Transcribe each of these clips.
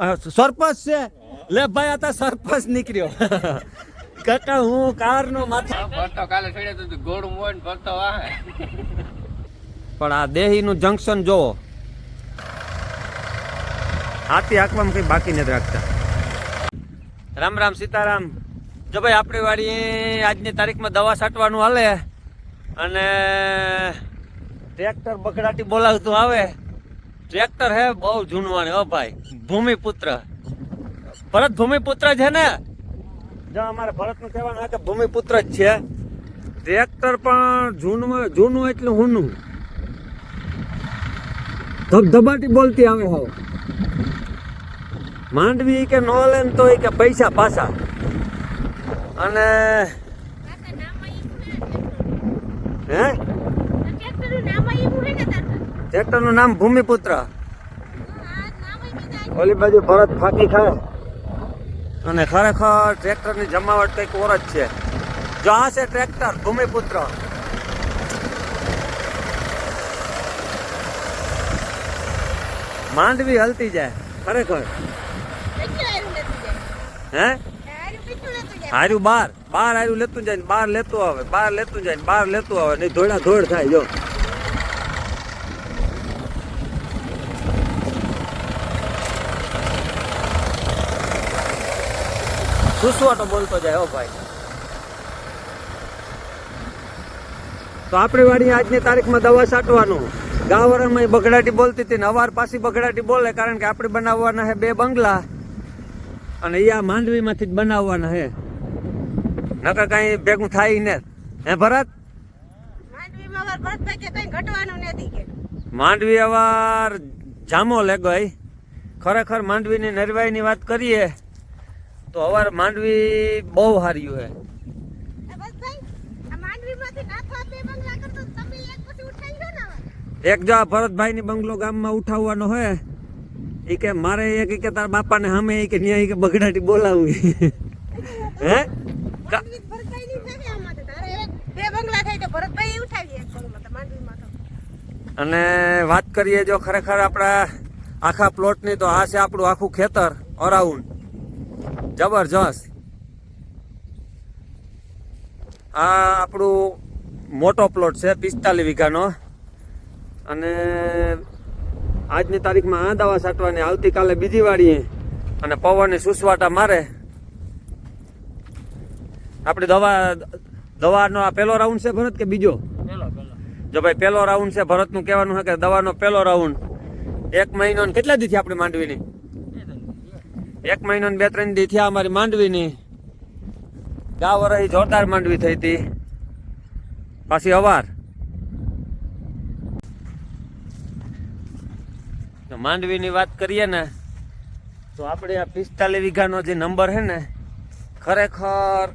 સરપંચ છે લે ભાઈ આ તો સરપંચ નીકળ્યો કાકા હું કાર નો માથા ભરતો કાલે છેડે તો ગોળું મોય ને ભરતો વાહે પણ આ દેહી નું જંકશન જોવો હાથી હાંકવામાં કઈ બાકી નથી રાખતા રામ રામ સીતારામ જો ભાઈ આપણી વાડી આજની તારીખમાં દવા છાંટવાનું હાલે અને ટ્રેક્ટર બગડાટી બોલાવતું આવે ટ્રેક્ટર હે બહુ જૂનવાણી હો ભાઈ ભૂમિપુત્ર ભરત ભૂમિપુત્ર છે ને જો અમારે ભરતનું કહેવાનું કે ભૂમિપુત્ર જ છે ટ્રેક્ટર પણ જૂનું એટલે હુંનું ધબધબાટી બોલતી આવે હવે માંડવી કે નો લે તો કે પૈસા પાછા અને હે ટ્રેક્ટર નું નામ ભૂમિપુત્ર ઓલી બાજુ ભરત ફાંકી ખાય અને ખરેખર ટ્રેક્ટર ની જમાવટ કઈક ઓર જ છે જો આ છે ટ્રેક્ટર ભૂમિપુત્ર માંડવી હલતી જાય ખરેખર હે હાર્યું બાર હાર્યું લેતું જાય બાર લેતું આવે બાર લેતું જાય બાર લેતું આવે નહીં ધોળા ધોળ થાય જો સુસવાટો બોલતો જાય હો ભાઈ તો આપણી વાડી આજની તારીખમાં દવા છાંટવાનું ગાવરમાં બગડાટી બોલતી હતી ને અવાર પાછી બગડાટી બોલે કારણ કે આપણે બનાવવાના છે 2 બંગલા અને એ આ માંડવીમાંથી જ બનાવવાના છે નકર કઈ ભેગું થાય ને હે ભરત માંડવી અવાર જામો લેગઈ ખરેખર માંડવીની નરવાઈની વાત કરીએ તો અવાર માંડવી બહુ હાર્યું હે એક જો આ ભરતભાઈ ની બંગલો ગામમાં ઉઠાવવાનો હોય એ કે મારે એક કે તારા બાપા ને સામે કે ન્યાય કે બગડાટી બોલાવવી હે અને વાત કરીએ જો ખરેખર આપણા આખા પ્લોટ ની તો આ છે આપણું આખું ખેતર અરાઉન્ડ જબરજસ્ત આ આપણું મોટો પ્લોટ છે 45 વીઘાનો અને આજની તારીખમાં આ દવા છાંટવાની આવતીકાલે બીજી વાળી અને પવનની સુસવાટા મારે આપણે દવાનો આ પહેલો રાઉન્ડ છે ભરત કે બીજો જો ભાઈ પહેલો રાઉન્ડ છે ભરતનું કહેવાનું છે કે દવાનો પહેલો રાઉન્ડ 1 મહિનો ને કેટલા દી થયા આપણી માંડવીની 1 મહિનો ને 2-3 દી થયા અમારી માંડવીની ગાવ રહી જોરદાર માંડવી થઈ હતી પાછી અવાર માંડવીની વાત કરીએ ને તો આપણે આ 45 વીઘાનો જે નંબર છે ને ખરેખર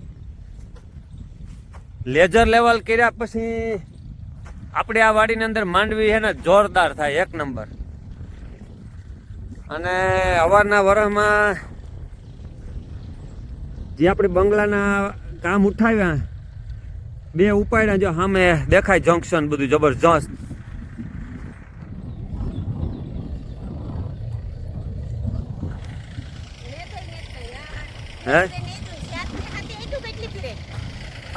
લેજર લેવલ કર્યા પછી આપણે આ વાડીની અંદર માંડવી છે ને જોરદાર થાય 1 નંબર અને અવારના વરસમાં જે આપણે બંગલાના કામ ઉઠાવ્યા 2 ઉપાડ્યા જો સામે દેખાય જંકશન બધું જબરજસ્ત હે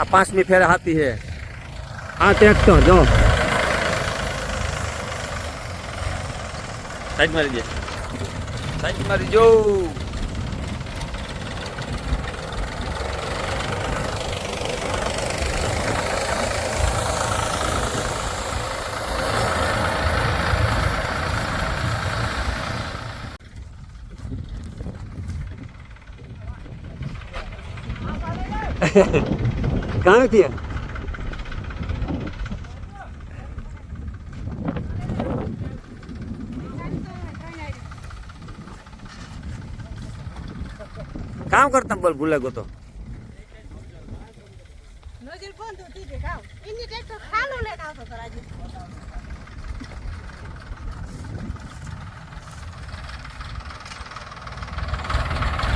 આ 5મી ફેરે હાથી છે આ ટ્રેક્ટર જો સાઈડ મારી દે સાઈડ મારી જો कहाँ किया काम करता बोल भूले को तो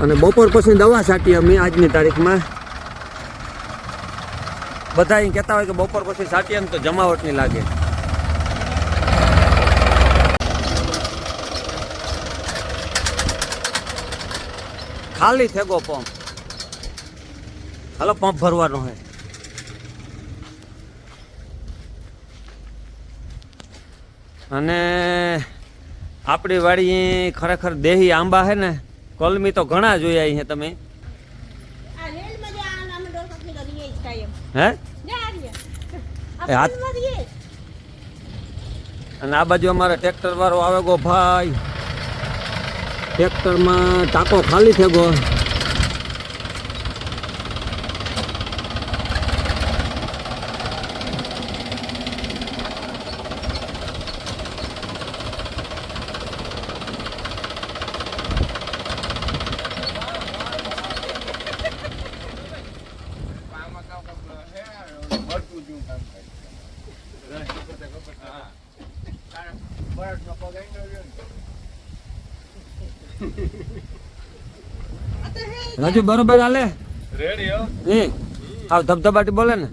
અને બપોર પછી દવા છાંટી અમે આજની તારીખમાં બધા અહીં કહેતા હોય કે બપોર પછી છાંટીએ ને તો જમાવટ નહીં લાગે. ખાલી થેગો પંપ. હાલો પંપ ભરવાનો હે. અને આપણી વાડી ખરેખર દેહી આંબા હે ને, કલમી તો ઘણા જોયા છે તમે. હે એ હાથ. અને આ બાજુ અમારે ટ્રેક્ટર વાળો આવે ગો ભાઈ. ટ્રેક્ટરમાં ટાંકો ખાલી થઈ ગયો. રાજુ બરોબર હાલે રેડી હો. એ આવ ધબધબાટી બોલે ને.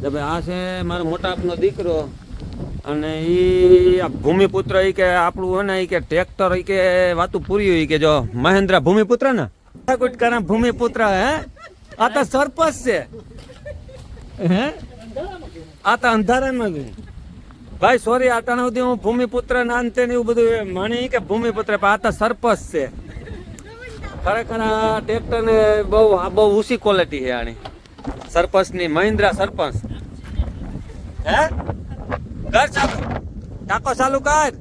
ભાઈ આ છે મારો મોટા આપનો દીકરો. અને એ ભૂમિપુત્ર ઈ કે આપણું હે ને ઈ કે ટ્રેક્ટર ઈ કે વાતું પૂરી હોય કે જો મહેન્દ્ર ભૂમિપુત્ર ને કુટકાના ભૂમિપુત્ર. હે આ તો સરપંચ છે. હે આ તો અંધારામાં ભાઈ સોરી આટાણા સુધી હું ભૂમિપુત્ર ના અંતે ને એવું બધું માની કે ભૂમિપુત્ર પણ આ તો સરપંચ છે. ખરેખર આ ટ્રેક્ટર ને બહુ ઊંચી ક્વોલિટી છે આની સરપંચ ની. મહિન્દ્રા સરપંચ. હે કર ચાલુ ટાંકો ચાલુ કર.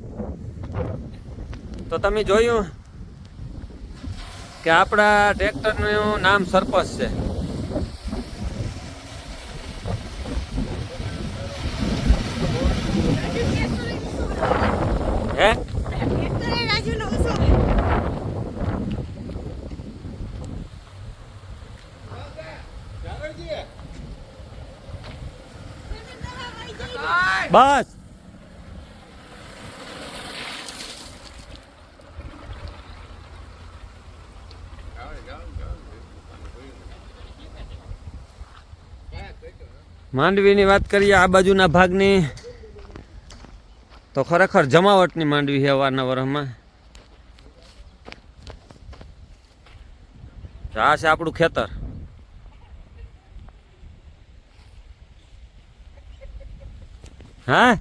તો તમે જોયું કે આપણા ટ્રેક્ટર નું નામ સરપંચ છે. હે બસ માંડવીની વાત કરીએ આ બાજુના ભાગની તો ખરેખર જમાવટની માંડવી છે અવારનવારમાં. આ છે આપણું ખેતર. હા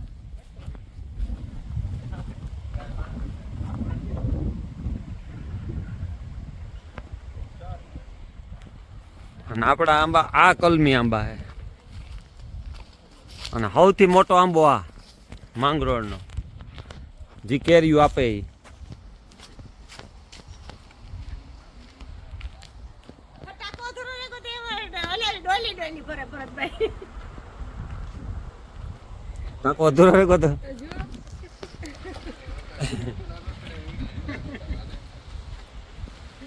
અને આપણા આંબા આ કલમી આંબા છે. અને સૌથી મોટો આંબો આ માંગરોળનો જે કેરીયું આપે ઈ. ટાંકો અધૂરો રહી ગયો તો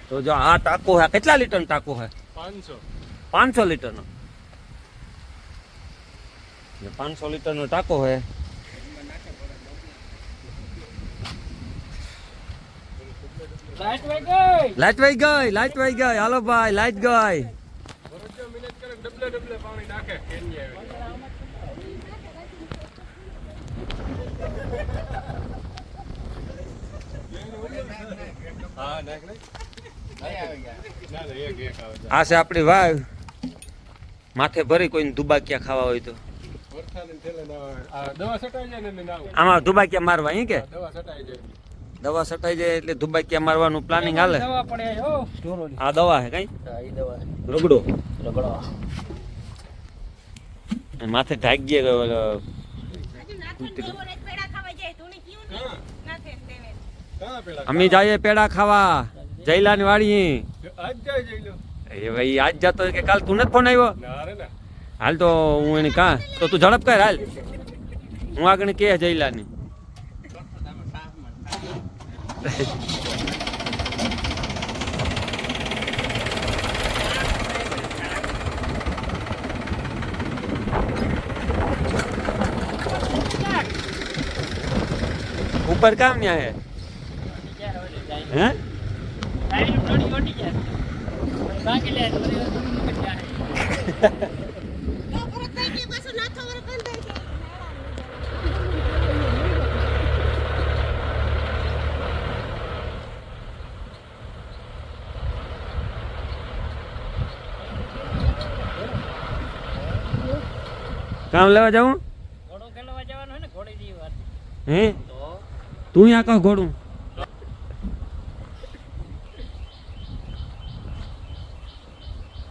તો જો આ ટાંકો હે કેટલા લીટર ટાંકો હે? 500 લીટરનો. 500 લીટરનો ટાંકો હે. લાઈટ વહી ગઈ. હાલો ભાઈ લાઈટ ગઈ. આ છે આપણી વાવ. માથે ભરી કોઈને દુબાકિયા ખાવા હોય તો આમાં દુબાકિયા મારવા. અહીં કે દવા સટાઈ જાય એટલે દુબાકિયા મારવાનું પ્લાનિંગ હાલે. આ દવા હે કઈ રગડો માથે ઢાંકી ગયો. અમે જઈએ પેડા ખાવા જયલાની વાડી. એ ભાઈ આજ જતો કે કાલ તું નથી ફોન આવ્યો? હાલ તો હું એને કા તો તું ઝડપ કર હાલ. હું આગળ કે જયલાની ઉપર કામ ન્યા હે. હે કામ લેવા જાઉં ઘોડો ખેલવા જવાનું હોય ને ઘોડી જેવી વાત હે તો તું અહીંયા કહો ઘોડું